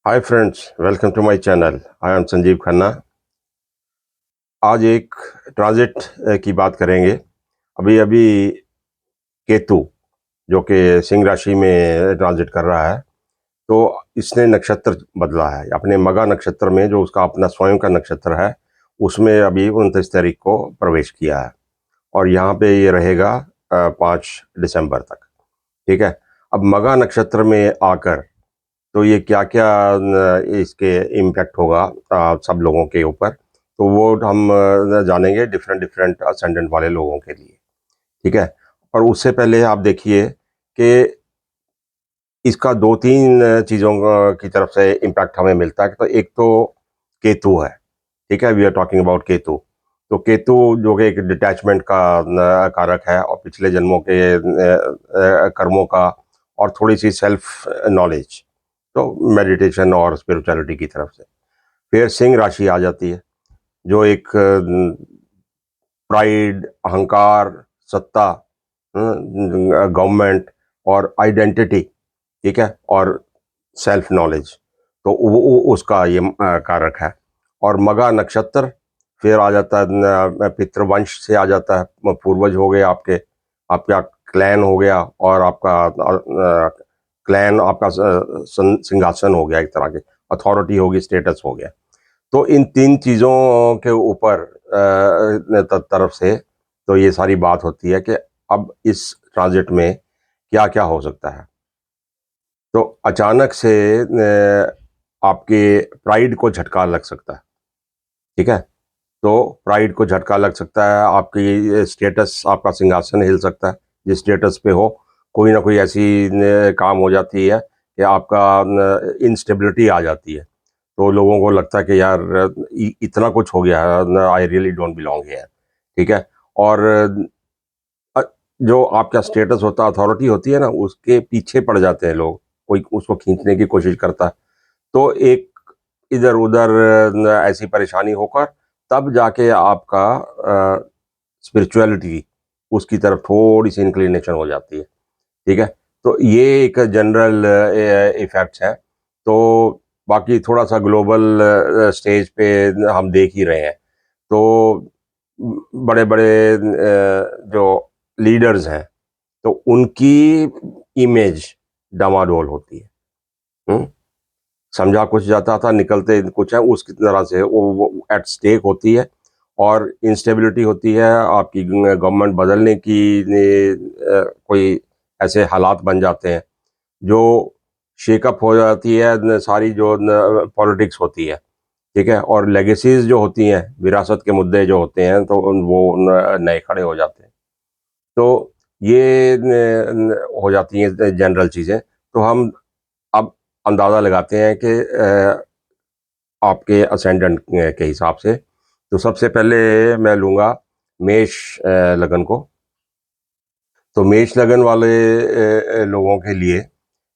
Hi friends, welcome to my channel. I am Sanjeev Khanna. आज एक transit की बात करेंगे। अभी अभी केतु जो कि सिंह राशि में ट्रांजिट कर रहा है, तो इसने नक्षत्र बदला है। अपने मगा नक्षत्र में, जो उसका अपना स्वयं का नक्षत्र है, उसमें अभी 29 तारीख को प्रवेश किया है और यहाँ पे ये रहेगा 5 दिसंबर तक। ठीक है। अब मगा नक्षत्र में आकर तो ये क्या क्या इसके इम्पैक्ट होगा सब लोगों के ऊपर, तो वो हम जानेंगे डिफरेंट डिफरेंट असेंडेंट वाले लोगों के लिए। ठीक है। और उससे पहले आप देखिए कि इसका दो तीन चीज़ों की तरफ से इम्पैक्ट हमें मिलता है। तो एक तो केतु है। ठीक है, we are talking about Ketu. तो केतु जो कि एक डिटैचमेंट का कारक है, और पिछले जन्मों के कर्मों का, और थोड़ी सी सेल्फ नॉलेज, तो मेडिटेशन और स्पिरिचुअलिटी की तरफ से। फिर सिंह राशि आ जाती है, जो एक प्राइड, अहंकार, सत्ता, गवर्नमेंट और आइडेंटिटी, ठीक है, और सेल्फ नॉलेज, तो उसका ये कारक है। और मगा नक्षत्र फिर आ जाता है, पितृवंश से आ जाता है, पूर्वज हो गए आपके, आपका क्लैन हो गया, और आपका क्लैन आपका सिंहासन हो गया, एक तरह की अथॉरिटी होगी, स्टेटस हो गया। तो इन तीन चीज़ों के ऊपर तरफ से तो ये सारी बात होती है कि अब इस ट्रांजिट में क्या क्या हो सकता है। तो अचानक से आपके प्राइड को झटका लग सकता है। ठीक है। तो प्राइड को झटका लग सकता है, आपकी स्टेटस, आपका सिंहासन हिल सकता है। जिस स्टेटस पे हो, कोई ना कोई ऐसी काम हो जाती है कि आपका इंस्टेबिलिटी आ जाती है। तो लोगों को लगता है कि यार इतना कुछ हो गया है, I really don't belong here. ठीक है। और अ, जो आपका स्टेटस होता है, अथॉरिटी होती है ना, उसके पीछे पड़ जाते हैं लोग, कोई उसको खींचने की कोशिश करता है। तो एक इधर उधर ऐसी परेशानी होकर तब जाके आपका स्पिरिचुअलिटी, उसकी तरफ थोड़ी सी इंक्लिनेशन हो जाती है। ठीक है। तो ये एक जनरल इफेक्ट्स है। तो बाकी थोड़ा सा ग्लोबल स्टेज पे हम देख ही रहे हैं। तो बड़े बड़े जो लीडर्स हैं, तो उनकी इमेज डामाडोल होती है। हम्म? समझा कुछ जाता था, निकलते कुछ है, उस तरह से वो एट स्टेक होती है। और इंस्टेबिलिटी होती है, आपकी गवर्नमेंट बदलने की कोई ऐसे हालात बन जाते हैं, जो शेकअप हो जाती है सारी जो पॉलिटिक्स होती है। ठीक है। और लेगेसीज जो होती हैं, विरासत के मुद्दे जो होते हैं, तो वो नए खड़े हो जाते हैं। तो ये हो जाती हैं जनरल चीज़ें। तो हम अब अंदाज़ा लगाते हैं कि आपके असेंडेंट के हिसाब से। तो सबसे पहले मैं लूँगा मेष लगन को। तो मेष लगन वाले लोगों के लिए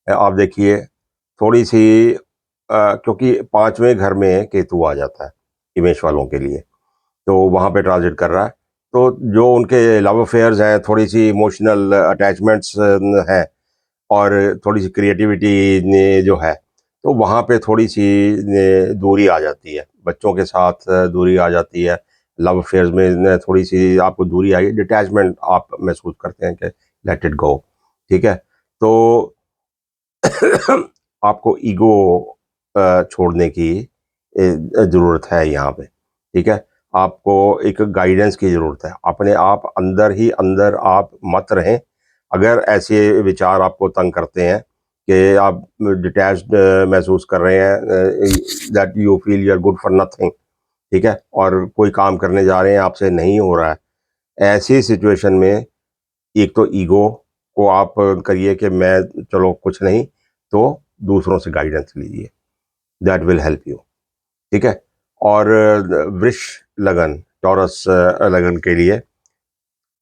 आप देखिए थोड़ी सी, क्योंकि 5वें घर में केतु आ जाता है ये मेष वालों के लिए, तो वहाँ पे ट्रांजिट कर रहा है। तो जो उनके लव अफेयर्स हैं, थोड़ी सी इमोशनल अटैचमेंट्स हैं, और थोड़ी सी क्रिएटिविटी जो है, तो वहाँ पे थोड़ी सी दूरी आ जाती है, बच्चों के साथ दूरी आ जाती है। लव अफेयर्स में थोड़ी सी आपको दूरी आई, डिटैचमेंट आप महसूस करते हैं कि लेट इट गो। ठीक है। तो आपको ईगो छोड़ने की ज़रूरत है यहाँ पे। ठीक है। आपको एक गाइडेंस की ज़रूरत है, अपने आप अंदर ही अंदर आप मत रहें। अगर ऐसे विचार आपको तंग करते हैं कि आप डिटैच्ड महसूस कर रहे हैं, that you feel you are good for nothing, ठीक है, और कोई काम करने जा रहे हैं, आपसे नहीं हो रहा है, ऐसी सिचुएशन में एक तो ईगो को आप करिए कि मैं, चलो कुछ नहीं, तो दूसरों से गाइडेंस लीजिए, दैट विल हेल्प यू। ठीक है। और वृष लगन, टॉरस लगन के लिए,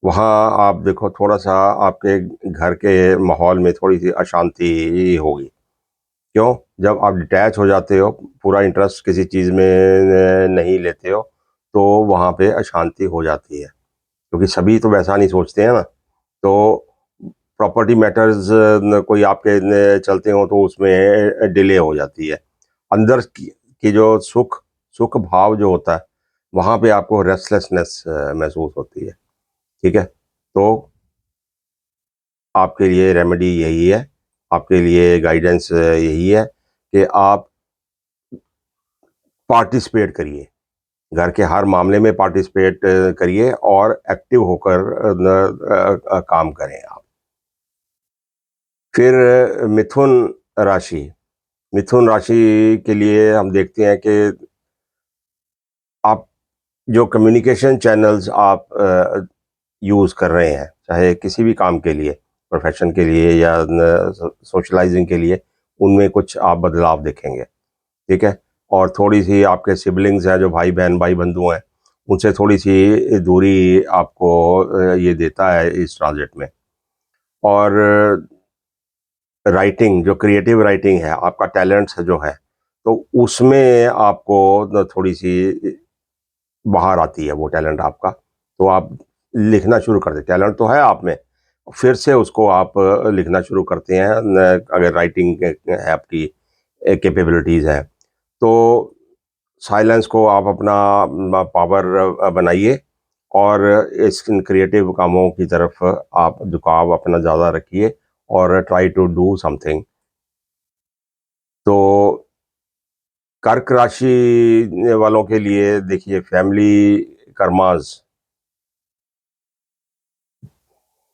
वहाँ आप देखो थोड़ा सा आपके घर के माहौल में थोड़ी सी अशांति होगी। क्यों? जब आप डिटैच हो जाते हो, पूरा इंटरेस्ट किसी चीज़ में नहीं लेते हो, तो वहाँ पे अशांति हो जाती है, क्योंकि सभी तो वैसा नहीं सोचते हैं ना। तो प्रॉपर्टी मैटर्स कोई आपके चलते हो, तो उसमें डिले हो जाती है। अंदर की जो सुख सुख भाव जो होता है, वहाँ पे आपको रेस्टलेसनेस महसूस होती है। ठीक है, तो आपके लिए रेमेडी यही है, आपके लिए गाइडेंस यही है कि आप पार्टिसिपेट करिए, घर के हर मामले में पार्टिसिपेट करिए और एक्टिव होकर काम करें आप। फिर राशि मिथुन राशि के लिए हम देखते हैं कि आप जो कम्युनिकेशन चैनल्स आप यूज़ कर रहे हैं, चाहे किसी भी काम के लिए, प्रोफेशन के लिए या सोशलाइजिंग के लिए, उनमें कुछ आप बदलाव देखेंगे। ठीक है, और थोड़ी सी आपके सिबलिंग्स हैं, जो भाई बहन भाई बंधु हैं, उनसे थोड़ी सी दूरी आपको ये देता है इस ट्रांजिट में। और राइटिंग, जो क्रिएटिव राइटिंग है, आपका टैलेंट्स जो है, तो उसमें आपको थोड़ी सी बाहर आती है वो टैलेंट आपका, तो आप लिखना शुरू कर देते, टैलेंट तो है आप में, फिर से उसको आप लिखना शुरू करते हैं। अगर राइटिंग है आपकी कैपेबिलिटीज़ है, तो साइलेंस को आप अपना पावर बनाइए और इस क्रिएटिव कामों की तरफ आप झुकाव अपना ज़्यादा रखिए और ट्राई टू डू समथिंग। तो कर्क राशि वालों के लिए देखिए, फैमिली कर्मास,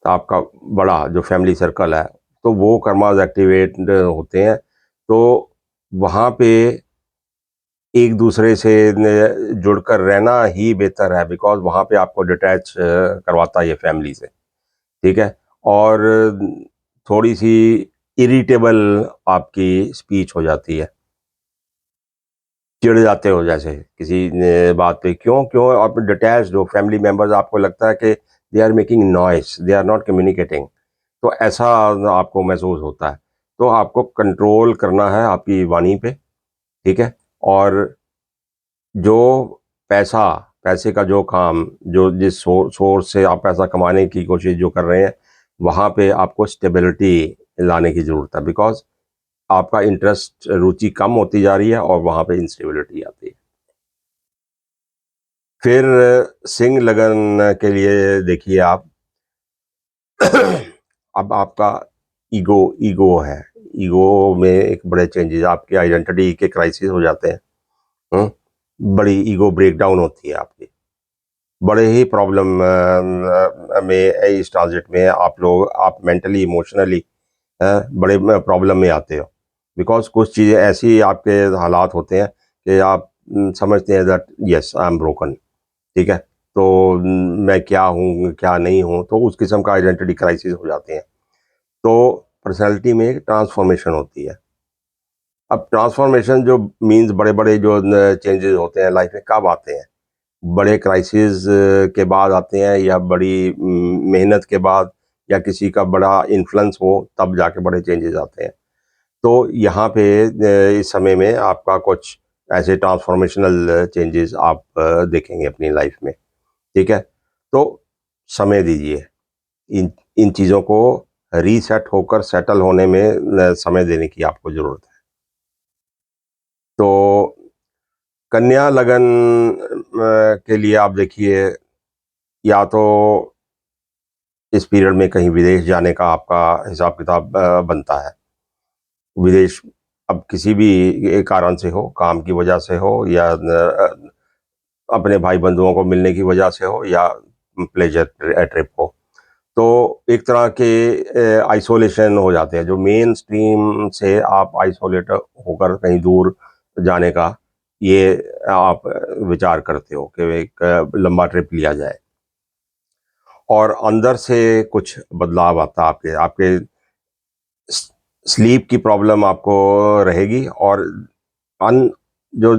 आपका बड़ा जो फैमिली सर्कल है, तो वो कर्मास एक्टिवेट होते हैं, तो वहाँ पे एक दूसरे से जुड़कर रहना ही बेहतर है, बिकॉज वहाँ पे आपको डिटैच करवाता है ये फैमिली से। ठीक है, और थोड़ी सी इरिटेबल आपकी स्पीच हो जाती है, चिढ़ जाते हो जैसे किसी बात पे, क्यों क्यों आप डिटैच हो, फैमिली मेंबर्स, आपको लगता है कि they are making noise, they are not communicating, तो ऐसा आपको महसूस होता है। तो आपको कंट्रोल करना है आपकी वाणी पे। ठीक है, और जो पैसा पैसे का जो काम, जो जिस सोर्स से आप पैसा कमाने की कोशिश जो कर रहे हैं, वहाँ पे आपको स्टेबिलिटी लाने की ज़रूरत है, बिकॉज आपका इंटरेस्ट, रुचि कम होती जा रही है और वहाँ पे इंस्टेबिलिटी आती है। फिर सिंह लगन के लिए देखिए आप, अब आपका ईगो ईगो है, ईगो में एक बड़े चेंजेस, आपकी आइडेंटिटी के क्राइसिस हो जाते हैं। बड़ी ईगो ब्रेकडाउन होती है आपकी, बड़े ही प्रॉब्लम में इस ट्रांजिट में आप मेंटली इमोशनली बड़े प्रॉब्लम में आते हो, बिकॉज कुछ चीज़ें ऐसी आपके हालात होते हैं कि आप समझते हैं that yes I am broken. ठीक है, तो मैं क्या हूँ क्या नहीं हूँ, तो उस किस्म का आइडेंटिटी क्राइसिस हो जाते हैं, तो पर्सनैलिटी में एक ट्रांसफॉर्मेशन होती है। अब ट्रांसफॉर्मेशन जो मीन्स बड़े बड़े जो चेंजेस होते हैं लाइफ में कब आते हैं, बड़े क्राइसिस के बाद आते हैं, या बड़ी मेहनत के बाद, या किसी का बड़ा इन्फ्लुएंस हो, तब जाके बड़े चेंजेस आते हैं। तो यहाँ पे इस समय में आपका कुछ ऐसे ट्रांसफॉर्मेशनल चेंजेस आप देखेंगे अपनी लाइफ में। ठीक है, तो समय दीजिए इन इन चीज़ों को रीसेट होकर सेटल होने में समय देने की आपको ज़रूरत है। तो कन्या लगन के लिए आप देखिए, या तो इस पीरियड में कहीं विदेश जाने का आपका हिसाब किताब बनता है। विदेश अब किसी भी कारण से हो, काम की वजह से हो, या अपने भाई बंधुओं को मिलने की वजह से हो, या प्लेजर ट्रिप हो, तो एक तरह के आइसोलेशन हो जाते हैं, जो मेन स्ट्रीम से आप आइसोलेट होकर कहीं दूर जाने का ये आप विचार करते हो कि एक लंबा ट्रिप लिया जाए, और अंदर से कुछ बदलाव आता है, आपके आपके स्लीप की प्रॉब्लम आपको रहेगी, और अन जो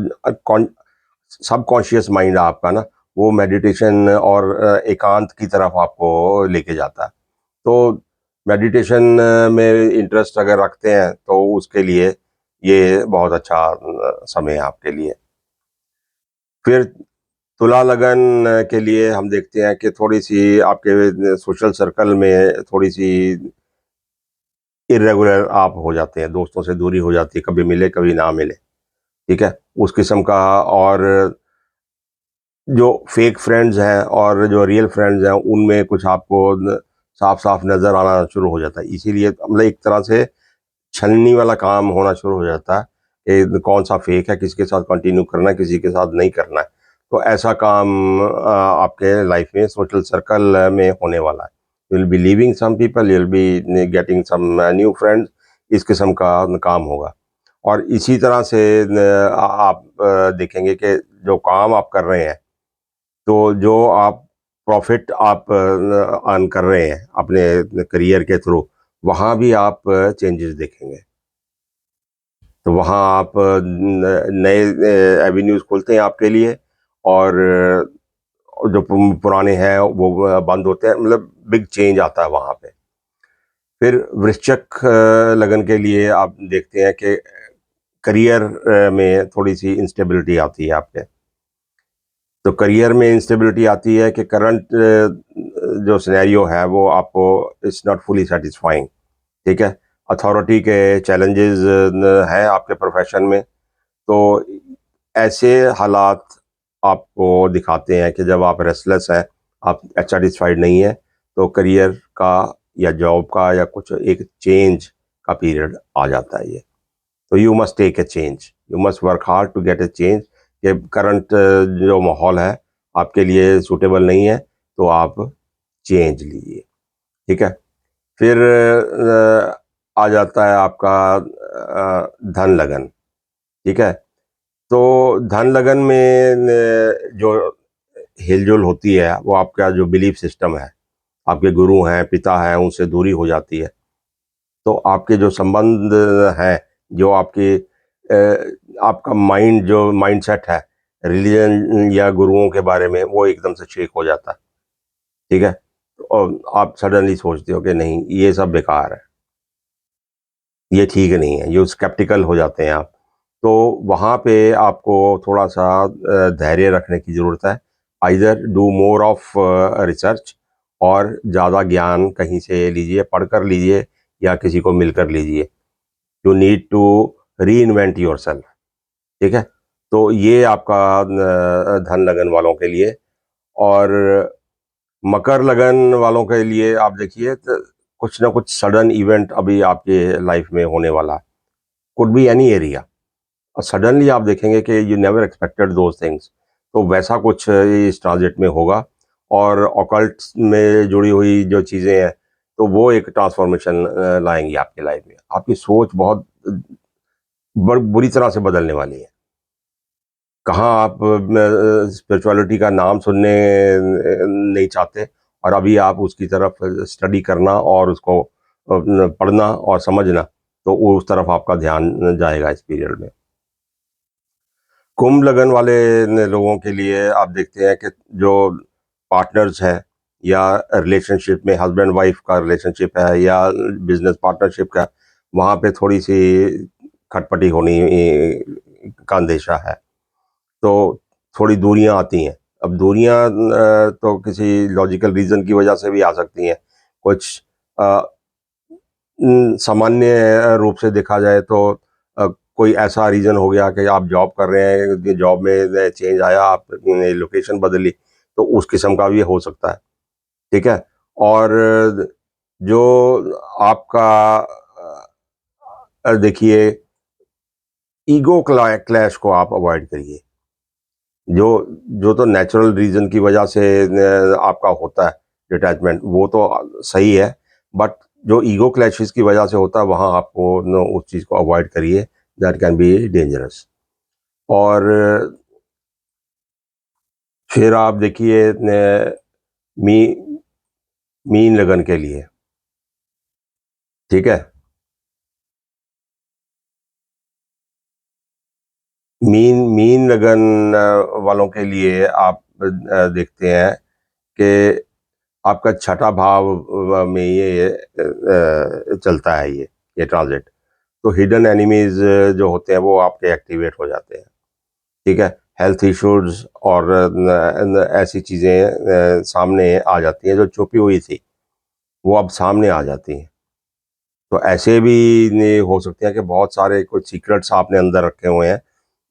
सबकॉन्शियस माइंड आपका ना, वो मेडिटेशन और एकांत की तरफ आपको लेके जाता है। तो मेडिटेशन में इंटरेस्ट अगर रखते हैं, तो उसके लिए ये बहुत अच्छा समय है आपके लिए। फिर तुला लगन के लिए हम देखते हैं कि थोड़ी सी आपके सोशल सर्कल में थोड़ी सी इरेगुलर आप हो जाते हैं, दोस्तों से दूरी हो जाती है, कभी मिले कभी ना मिले, ठीक है, उस किस्म का। और जो फेक फ्रेंड्स हैं और जो रियल फ्रेंड्स हैं उनमें कुछ आपको साफ साफ नज़र आना शुरू हो जाता है। इसीलिए मतलब एक तरह से छलनी वाला काम होना शुरू हो जाता है कि कौन सा फेक है, किसके साथ कंटिन्यू करना है, किसी के साथ नहीं करना है। तो ऐसा काम आपके लाइफ में सोशल सर्कल में होने वाला है। You will be leaving some people, you will be getting some new friends, इस किस्म का काम होगा। और इसी तरह से आप देखेंगे कि जो काम आप कर रहे हैं, तो जो आप प्रॉफिट आप अर्न कर रहे हैं अपने करियर के थ्रू, वहाँ भी आप चेंजेस देखेंगे। तो वहाँ आप नए एवेन्यूज़ खुलते हैं आपके लिए, और जो पुराने हैं वो बंद होते हैं, मतलब बिग चेंज आता है वहाँ पे। फिर वृश्चिक लगन के लिए आप देखते हैं कि करियर में थोड़ी सी इंस्टेबिलिटी आती है आपके। तो करियर में इंस्टेबिलिटी आती है कि करंट जो सिनेरियो है वो आपको इट्स नॉट फुली सेटिस्फाइंग। ठीक है, अथॉरिटी के चैलेंजेस हैं आपके प्रोफेशन में। तो ऐसे हालात आपको दिखाते हैं कि जब आप रेस्टलेस हैं, आप सेटिस्फाइड नहीं है, तो करियर का या जॉब का या कुछ एक चेंज का पीरियड आ जाता है ये। तो you must take a change, you must work hard to get a change. कि करंट जो माहौल है आपके लिए सूटेबल नहीं है, तो आप चेंज लीजिए। ठीक है। फिर आ जाता है आपका धन लगन। ठीक है। तो धन लगन में जो हिलजुल होती है वो आपका जो बिलीफ सिस्टम है, आपके गुरु हैं, पिता हैं, उनसे दूरी हो जाती है। तो आपके जो संबंध हैं, जो आपके आपका माइंड, जो माइंडसेट है रिलीजन या गुरुओं के बारे में, वो एकदम से शेक हो जाता है। ठीक है। और आप सडनली सोचते हो कि नहीं, ये सब बेकार है, ये ठीक नहीं है, ये स्केप्टिकल हो जाते हैं आप। तो वहाँ पे आपको थोड़ा सा धैर्य रखने की ज़रूरत है। Either do more of research, और ज़्यादा ज्ञान कहीं से लीजिए, पढ़कर लीजिए या किसी को मिलकर लीजिए। You need to reinvent yourself. ठीक है। तो ये आपका धन लगन वालों के लिए। और मकर लगन वालों के लिए आप देखिए तो कुछ ना कुछ सडन इवेंट अभी आपके लाइफ में होने वाला है। कुड बी एनी एरिया, और सडनली आप देखेंगे कि you never expected those things. तो वैसा कुछ इस ट्रांजिट में होगा। और ऑकल्ट में जुड़ी हुई जो चीज़ें हैं, तो वो एक ट्रांसफॉर्मेशन लाएंगी आपकी लाइफ में। आपकी सोच बहुत बुरी तरह से बदलने वाली है। कहाँ आप स्पिरिचुअलिटी का नाम सुनने नहीं चाहते, और अभी आप उसकी तरफ स्टडी करना और उसको पढ़ना और समझना, तो उस तरफ आपका ध्यान जाएगा इस पीरियड में। कुंभ लगन वाले लोगों के लिए आप देखते हैं कि जो पार्टनर्स हैं, या रिलेशनशिप में हस्बैंड वाइफ का रिलेशनशिप है या बिजनेस पार्टनरशिप का, वहाँ पे थोड़ी सी खटपटी होने का अंदेशा है। तो थोड़ी दूरियां आती हैं। अब दूरियां तो किसी लॉजिकल रीज़न की वजह से भी आ सकती हैं। कुछ अ, सामान्य रूप से देखा जाए तो कोई ऐसा रीज़न हो गया कि आप जॉब कर रहे हैं, जॉब में चेंज आया, आपने लोकेशन बदली, तो उस किस्म का भी हो सकता है। ठीक है। और जो आपका देखिए, ईगो क्लैश को आप अवॉइड करिए। जो जो तो नेचुरल रीजन की वजह से आपका होता है डिटैचमेंट, वो तो सही है। बट जो ईगो क्लैशेस की वजह से होता है, वहाँ आपको उस चीज़ को अवॉइड करिए, दैट कैन बी डेंजरस। और फिर आप देखिए मी मीन लगन के लिए। ठीक है। मीन मीन लगन वालों के लिए आप देखते हैं कि आपका छठा भाव में ये चलता है, ये ट्रांजिट। तो हिडन एनिमीज जो होते हैं वो आपके एक्टिवेट हो जाते हैं। ठीक है। हेल्थ इश्यूज और ऐसी चीज़ें सामने आ जाती हैं जो छुपी हुई थी, वो अब सामने आ जाती हैं। तो ऐसे भी हो सकते हैं कि बहुत सारे कुछ सीक्रेट्स आपने अंदर रखे हुए हैं,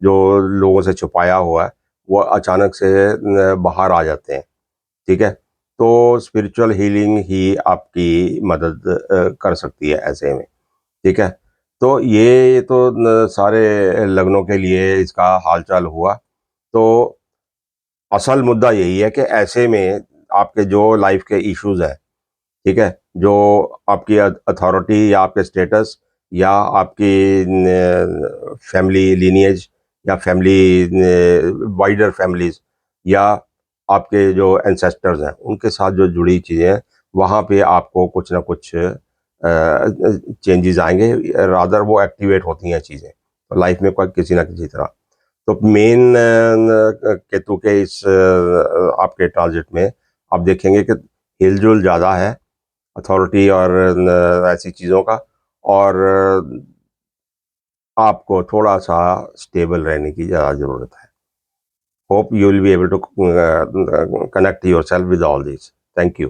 जो लोगों से छुपाया हुआ है वो अचानक से बाहर आ जाते हैं। ठीक है, तो स्पिरिचुअल हीलिंग ही आपकी मदद कर सकती है ऐसे में। ठीक है, तो ये तो सारे लग्नों के लिए इसका हालचाल हुआ। तो असल मुद्दा यही है कि ऐसे में आपके जो लाइफ के इश्यूज हैं, ठीक है, जो आपकी अथॉरिटी या आपके स्टेटस या आपकी फैमिली लीनिएज या फैमिली वाइडर फैमिलीज या आपके जो एंसेस्टर्स हैं उनके साथ जो जुड़ी चीज़ें हैं, वहाँ पे आपको कुछ ना कुछ चेंजेस आएंगे, रादर वो एक्टिवेट होती हैं चीज़ें तो लाइफ में कोई किसी ना किसी तरह। तो मेन केतु के इस आपके ट्रांजिट में आप देखेंगे कि हिलजुल ज़्यादा है अथॉरिटी और ऐसी चीज़ों का, और आपको थोड़ा सा स्टेबल रहने की ज़्यादा ज़रूरत है। Hope you will be able to connect yourself with all this. Thank you.